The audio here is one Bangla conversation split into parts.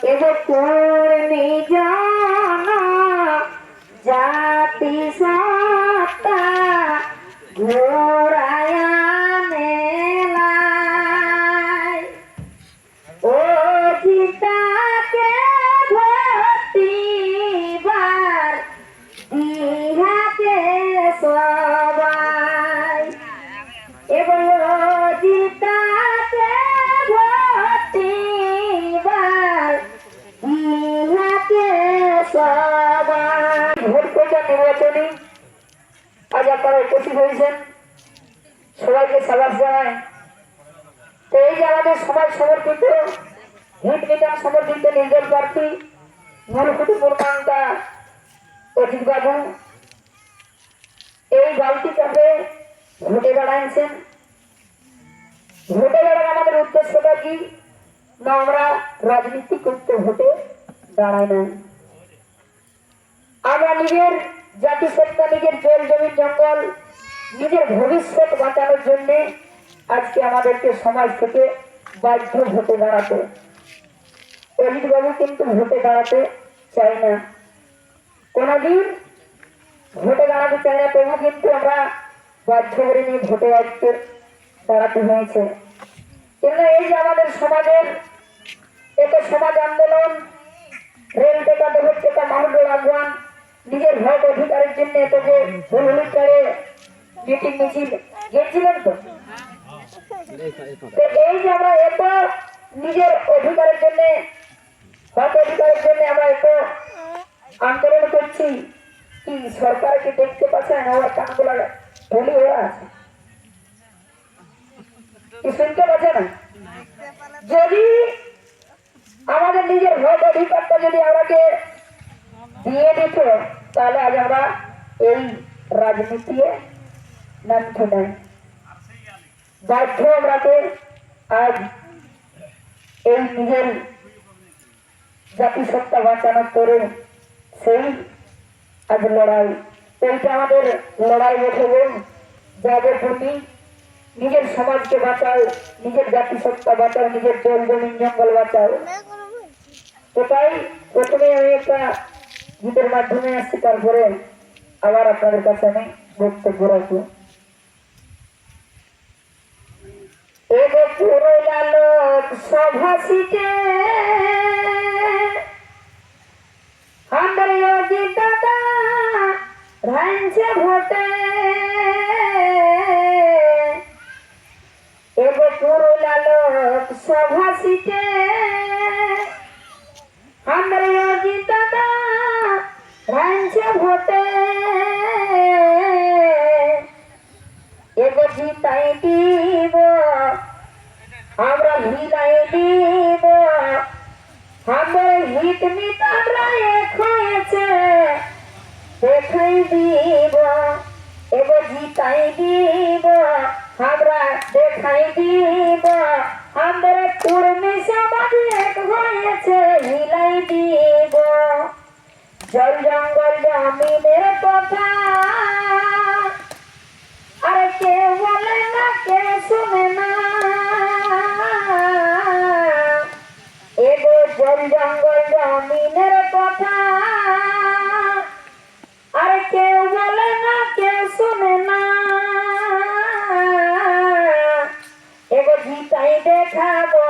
এগো কর্মী জন জাতি সত্তা ঘোরায়া মেলায় ও জিতাকে ভক্তিবার ইহাকে সবাই এবং জিতাকে ভক্তিবার ইহাকে সবাই ভোট প্রচার নির্বাচনী আজ আপনারা উপস্থিত হয়েছেন, সবাইকে সাবাস জানায়। তো এই যে আমাদের সমাজ সমর্থিত হিট মিটার সমর্থিত নির্দল প্রার্থী মূলকুটি পূর্ণাঙ্কা অজিত বাবু এই বালতি কাপে ভোটে দাঁড়াইছেন। ভোটে দাঁড়ানো আমাদের উদ্দেশ্যটা কি না, আমরা রাজনীতি করতে ভোটে দাঁড়াই না, আমরা নিজের জাতিসত্তা, নিজের জল জমি জঙ্গল, নিজের ভবিষ্যৎ বাঁচানোর জন্য আজকে আমাদেরকে সমাজ থেকে বাধ্য ভোটে দাঁড়াতে। অজিত বাবু কিন্তু ভোটে দাঁড়াতে চাই না, কোনদিন ভোটে দাঁড়াতে চাই না, তবু কিন্তু আমরা বাধ্য করে নিয়ে ভোটে আজকে দাঁড়াতে হয়েছে। কিন্তু এই যে আমাদের সমাজের এত সমাজ আন্দোলন, রেল টেকা, দোহর টেকা, মানুষের আহ্বান, নিজের ভোট অধিকারের জন্য এত যে হুলহুলিকারে মিটিং মিছিল গেছিলেন, তো এই যে আমরা এত নিজের অধিকারের জন্য, ভোট অধিকারের জন্য আমরা এত আন্দোলন করছি, কি সরকারকে দেখতে পাচ্ছেন আমার কানগুলা ঢলি হয়ে আছে, কি শুনতে পাচ্ছে না? যদি আমাদের নিজের ভোট অধিকারটা যদি আমাকে দিয়ে দিত, তাহলে আজ আমরা এই রাজনীতি নামতে নাই, বাধ্য আমরাকে আজ এই নিজের জাতিসত্তা বাঁচানোর করে সেই আজ লড়াই, এইটা আমাদের লড়াই উঠবে যাদের প্রতি নিজের সমাজকে বাঁচাও, নিজের জাতিসত্তা বাঁচাও, নিজের জল জমিন জঙ্গল বাঁচাও। তো তাই প্রথমে আমি একটা গীতের মাধ্যমে আসছি, তারপরে আবার আপনাদের কাছে আমি বক্তব্য রাখবো। এগো পুরোলা লোক সভা সিটে হান্ডারে অজিত দাদা রাইনছে ভোটে, এগো পুরোলা লোক সভা সিটে হান্ডারে অজিত দাদা রাইনছে ভোটে, এগো জিতাই দিব আমরা হিলাই দিব, আমাদের হিট মিটাররা এক হয়েছে দেখাই দিব, এগো জিতাই দিব আমরা দেখাই দিব, আমাদের কর্মী সমাজ এক হয়েছে হিলাই দিব, জল জঙ্গল জমিনের কথা আরে কেউ বলে না, কেউ শুনে না, এগো জল জঙ্গল জমিনের কথা আরে কেউ বলে না, কেউ শুনে না, এগো জিতাই দেখাবো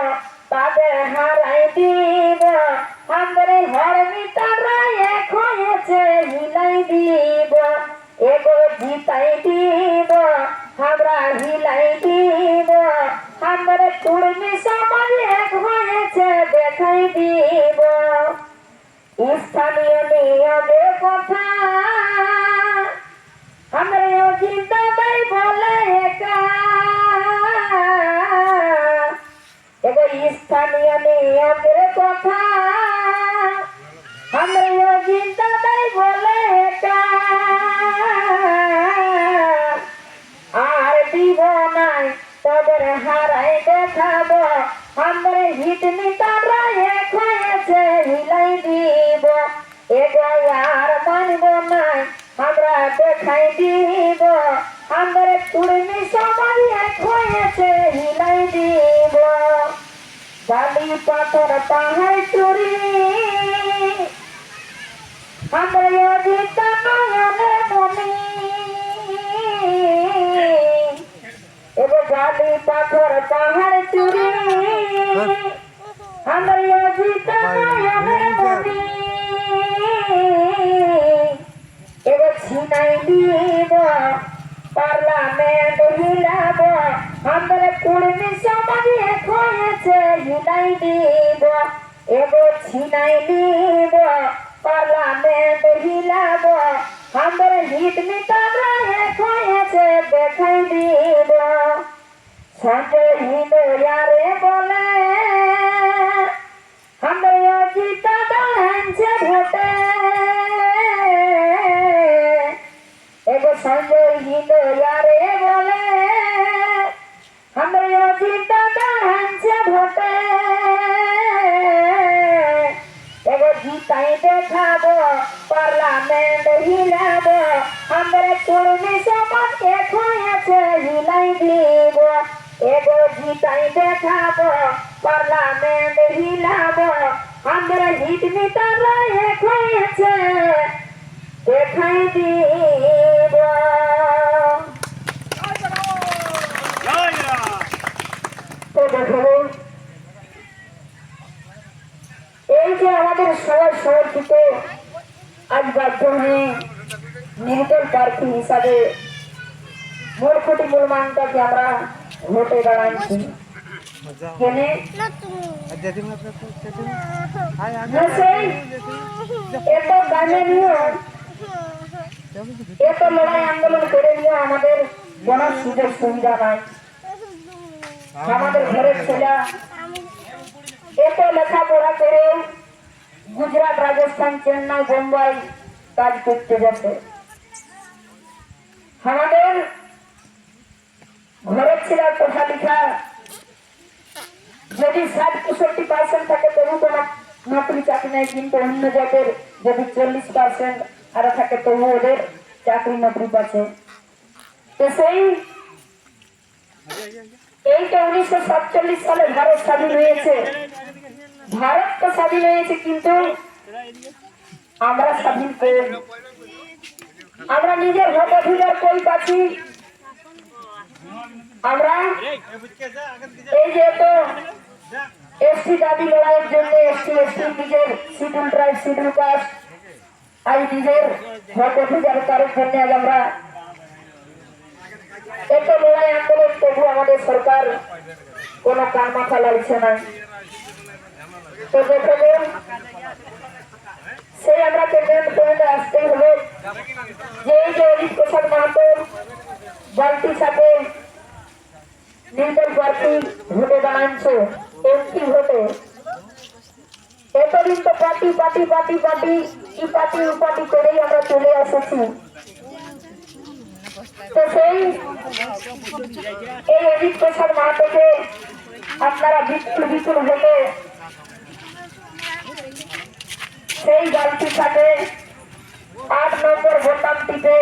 তাদের হারাই দিব, আমাদের ঘর মিটাররা এক হয়েছে হিলাই দিব, এগো জিতাই দিব আমরা হিলাই দিব, আমাদের কর্মী সমাজ এক হয়েছে দেখাই দিব, স্থানীয় নিয়মের কথা আমরা অজিত দাদাই বলে একা, এগো স্থানীয় নিয়মের কথা আমরা অজিত দাদাই বলে একা, আর দিব নাই তাদের হারাই দেখাবো, আমরা হিট মিটাররা এক হয়েছে হিলাই দিব, এগো আর মানব নাই আমরা দেখাই দিব, আমাদের কর্মী সবাই এক হয়েছে হিলাই দিব, বালি পাথর পাহাড় চুরি আমরা অজিত নয়নে মনি এবার জালি পাথর পাহাড় চুরি আমরা অজিত নয়নে মনি এবার ছিনাই দিব পার্লামেন্ট হিলাব আমরা কুর্মী সমাজ এক হয়েছে হিলাই দিব এবার ছিনাই দিব পার্লামেন্ট হিলাব আমরা হিট মিটাররা এক হয়েছে দেখাই দিব সঞ্জয় হিন্দুয়ারে বলে আমরা অজিত দাঁড়াচ্ছে ভোটে এগো সঞ্জয় হিন্দুয়ারে বলে আমরা অজিত দাঁড়াচ্ছে ভোটে এগো জিতাই দেখাবো পার্লামেন্ট হিলাব আমরা কর্মী সমাজ এক হয়েছে হিলাই দিব এগো জিতাই দেখাবো পার্লামেন্ট হিলাব আমরা হিট মিটাররা এক হয়েছে দেখাই দিব তো দেখো এই যে আমাদের সবার সমর্থিত আজ বাধ্য হয়ে নির্দল প্রার্থী হিসাবে মূর্খটি মুলমানটাকে আমরা ভোটে দাঁড়াচ্ছি কেনে এত গানে নিয়ে এত লড়াই আন্দোলন করে নিয়ে আমাদের কোনো সুযোগ সুবিধা নাই আমাদের ঘরের ছেলে এত লেখাপড়া করে গুজরাট রাজস্থান চেন্নাই বোম্বাই কাজ করতে যাচ্ছে আমাদের ঘরের ছেলে পড়ালেখা যদি 60-65% থাকে তবু কোনো নকরি চাকরি নেই কিন্তু অন্য জাতের যদি 40% আরো থাকে তবু ওদের চাকরি নকরি পাচ্ছে তো এইটা 1947 সালে ভারত স্বাধীন হয়েছে ভারত তো স্বাধীন হয়েছে কিন্তু আমরা স্বাধীন করি আমরা নিজের ভোট অধিকার কই পাচ্ছি আমরা এই যে তো এসটি দাবি লড়াইয়ের জন্য এসটি নিজের শিডিউল ট্রাইব শিডিউল কাস্ট আজ নিজের ভোট অধিকার করার জন্য আজ আমরা এত লড়াই আন্দোলন তবু আমাদের সরকার কোনো কান মাথা লাগছে না তো দেখবে সেই আমরা কেন্দ্র পয়েন্টে আসতেই হলো যে এই যে অজিত প্রসাদ মাহাতো বালতি সাথে নির্দল প্রার্থী ভোটে দাঁড়াচ্ছে এমপি ভোটে এতদিন তো পার্টি পার্টি পার্টি পার্টি ই পার্টি ও পার্টি করেই আমরা চলে এসেছি তো সেই এই অজিত প্রসাদ মাহাতোকে আপনারা বিপুল ভোটে সেই বালতির সাথে 8 নম্বর ভোটারটিতে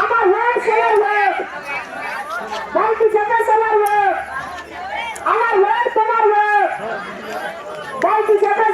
আমার ভোট সবার ভোট বালতি ছাপা সবার ভোট আমার ভোট তোমার ভোট বালতি ছাপা